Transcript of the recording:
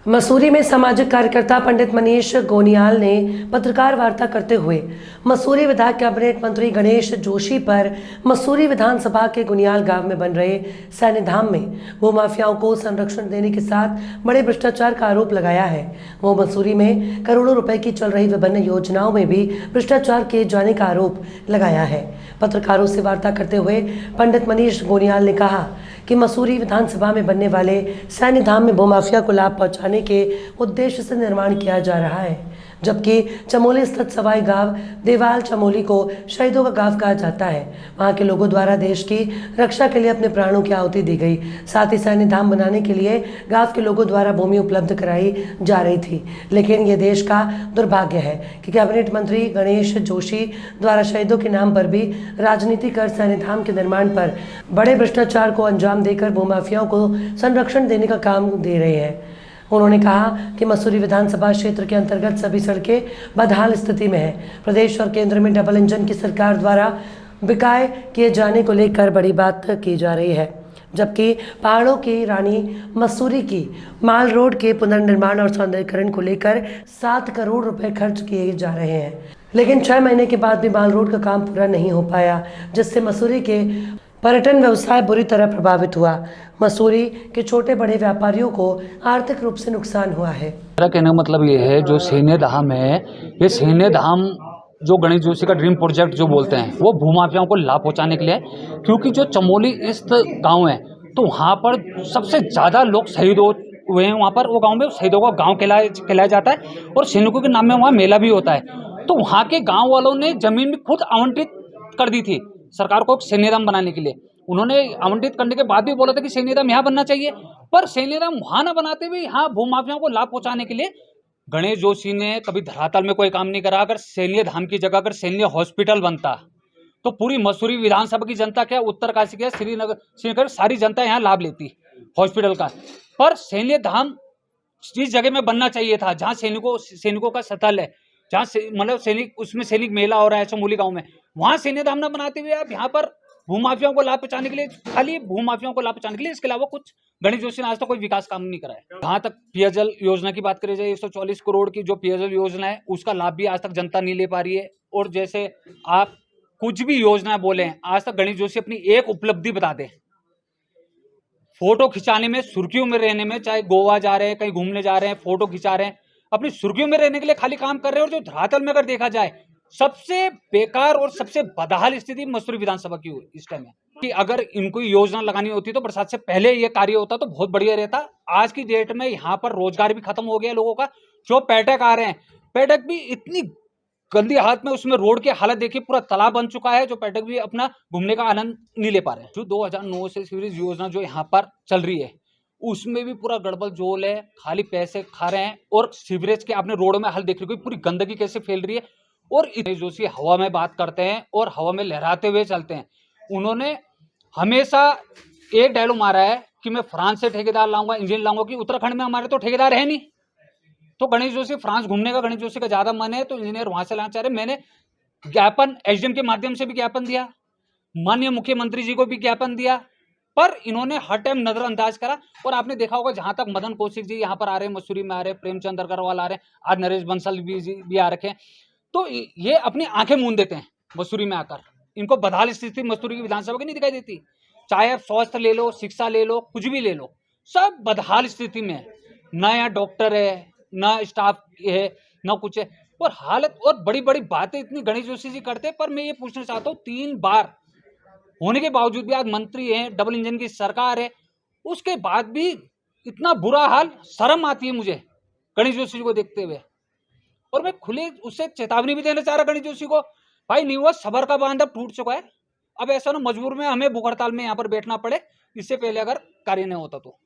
मसूरी में सामाजिक कार्यकर्ता पंडित मनीष गोनियाल ने पत्रकार वार्ता करते हुए मसूरी विधायक कैबिनेट मंत्री गणेश जोशी पर मसूरी विधानसभा के गोनियाल गांव में बन रहे सैन्य धाम में भूमाफियाओं को संरक्षण देने के साथ बड़े भ्रष्टाचार का आरोप लगाया है। वो मसूरी में करोड़ों रुपए की चल रही विभिन्न योजनाओं में भी भ्रष्टाचार किए जाने का आरोप लगाया है। पत्रकारों से वार्ता करते हुए पंडित मनीष गोनियाल ने कहा कि मसूरी विधानसभा में बनने वाले सैन्य धाम में भूमाफिया को लाभ पहुंचाने के उद्देश्य से निर्माण किया जा रहा है, जबकि चमोली स्थित सवाई गांव देवाल चमोली को शहीदों का गांव कहा जाता है। वहां के लोगों द्वारा देश की रक्षा के लिए अपने प्राणों की आहुति दी गई। साथ ही सैन्य धाम बनाने के लिए गांव के लोगों द्वारा भूमि उपलब्ध कराई जा रही थी, लेकिन ये देश का दुर्भाग्य है कि कैबिनेट मंत्री गणेश जोशी द्वारा शहीदों के नाम पर भी राजनीति कर सैन्य धाम के निर्माण पर बड़े भ्रष्टाचार को अंजाम देकर भूमाफियाओं को संरक्षण देने का काम दे रहे हैं। उन्होंने कहा कि मसूरी विधानसभा क्षेत्र के अंतर्गत सभी सड़कें बदहाल स्थिति में है। प्रदेश और केंद्र में डबल इंजन की सरकार द्वारा विकाय किए जाने को लेकर बड़ी बात की जा रही है, जबकि पहाड़ों की रानी मसूरी की माल रोड के पुनर्निर्माण और सौंदर्यीकरण को लेकर 7 करोड़ रुपए खर्च किए जा रहे हैं, लेकिन 6 महीने के बाद भी माल रोड का काम पूरा नहीं हो पाया, जिससे मसूरी के पर्यटन व्यवसाय बुरी तरह प्रभावित हुआ। मसूरी के छोटे बड़े व्यापारियों को आर्थिक रूप से नुकसान हुआ है। मेरा कहने का मतलब ये है, जो सैन्य धाम है, ये सैन्य धाम जो गणेश जोशी का ड्रीम प्रोजेक्ट जो बोलते हैं, वो भूमाफियाओं को लाभ पहुंचाने के लिए है। क्योंकि जो चमोली स्थित गांव है, तो वहाँ पर सबसे ज़्यादा लोग शहीद हुए हैं। वहाँ पर वो गांव में शहीदों का गांव कहलाया जाता है और सैनिकों के नाम में वहाँ मेला भी होता है। तो वहाँ के गाँव वालों ने जमीन भी खुद आवंटित कर दी थी सरकार को सैन्य धाम बनाने के लिए। उन्होंने आवंटित करने के बाद भी बोला था कि सैन्य धाम यहाँ बनना चाहिए, पर सैन्य धाम वहाँ ना बनाते हुए यहाँ भूमाफियाओं को लाभ पहुंचाने के लिए गणेश जोशी ने कभी धरातल में कोई काम नहीं करा। अगर सैन्य धाम की जगह अगर सैन्य हॉस्पिटल बनता तो पूरी मसूरी विधानसभा की जनता, क्या उत्तरकाशी, क्या श्रीनगर, सारी जनता यहाँ लाभ लेती हॉस्पिटल का। पर सैन्य धाम जिस जगह में बनना चाहिए था, जहाँ सैनिकों का स्थल है, जहाँ मतलब उसमें सैनिक मेला हो रहा है चमोली गांव में, वहां सैन्य धाम न बनाते हुए आप यहाँ पर भूमाफियाओं को लाभ पहुंचाने के लिए, खाली भूमाफियाओं को लाभ पहुंचाने के लिए, इसके अलावा कुछ गणेश जोशी ने आज तक कोई विकास काम नहीं करा है। जहाँ तक पेयजल योजना की बात करी जाए, 140 करोड़ की जो पेयजल योजना है, उसका लाभ भी आज तक जनता नहीं ले पा रही है। और जैसे आप कुछ भी योजना बोले, आज तक गणेश जोशी अपनी एक उपलब्धि बता दे, फोटो खिंचाने में, सुर्खियों में रहने में, चाहे गोवा जा रहे हैं, कहीं घूमने जा रहे हैं, फोटो खिंचा रहे हैं, अपनी सुर्खियों में रहने के लिए खाली काम कर रहे हैं। और जो धरातल में अगर देखा जाए, सबसे बेकार और सबसे बदहाल स्थिति मसूरी विधानसभा की इस टाइम है। कि अगर इनको योजना लगानी होती तो बरसात से पहले ये कार्य होता तो बहुत बढ़िया रहता। आज की डेट में यहाँ पर रोजगार भी खत्म हो गया लोगों का। जो पर्यटक आ रहे हैं, पर्यटक भी इतनी गंदी हालत में, उसमें रोड की हालत देखिए, पूरा तालाब बन चुका है। जो पर्यटक भी अपना घूमने का आनंद नहीं ले पा रहे हैं। जो 2009 से सीवरेज योजना जो यहाँ पर चल रही है, उसमें भी पूरा गड़बड़ जोल है, खाली पैसे खा रहे हैं। और सीवरेज के आपने रोड में हाल देख रहे हो, पूरी गंदगी कैसे फैल रही है। और इतने जोशी हवा में बात करते हैं और हवा में लहराते हुए चलते हैं। उन्होंने हमेशा एक डायलॉग मारा है कि मैं फ्रांस से ठेकेदार लाऊंगा, इंजीनियर लाऊंगा, कि उत्तराखंड में हमारे तो ठेकेदार है नहीं। तो गणेश जोशी फ्रांस घूमने का, गणेश जोशी का ज्यादा मन है तो इंजीनियर वहां से लाना चाह रहे। मैंने ज्ञापन एसडीएम के माध्यम से भी ज्ञापन दिया, माननीय मुख्यमंत्री जी को भी ज्ञापन दिया, पर इन्होंने हर टाइम नजरअंदाज करा। और आपने देखा होगा, जहां तक मदन कौशिक जी यहाँ पर आ रहे हैं, मसूरी में आ रहे हैं, प्रेमचंद अग्रवाल आ रहे हैं, आज नरेश बंसल भी आ रखे हैं, तो ये अपनी आंखें मूंद देते हैं मसूरी में आकर। इनको बदहाल स्थिति मसूरी की विधानसभा की नहीं दिखाई देती। चाहे आप स्वास्थ्य ले लो, शिक्षा ले लो, कुछ भी ले लो, सब बदहाल स्थिति में है। ना यहाँ डॉक्टर है, ना स्टाफ है, ना कुछ है। और हालत, और बड़ी बड़ी बातें इतनी गणेश जोशी जी करते हैं। पर मैं ये पूछना चाहता हूँ, 3 बार होने के बावजूद भी आज मंत्री हैं, डबल इंजन की सरकार है, उसके बाद भी इतना बुरा हाल। शर्म आती है मुझे गणेश जोशी जी को देखते हुए। और मैं खुले उससे चेतावनी भी देना चाह रहा गणेश जोशी को, भाई नहीं हुआ, सबर का बांध अब टूट चुका है। अब ऐसा ना मजबूर में हमें भूख हड़ताल में यहाँ पर बैठना पड़े, इससे पहले अगर कार्य नहीं होता तो।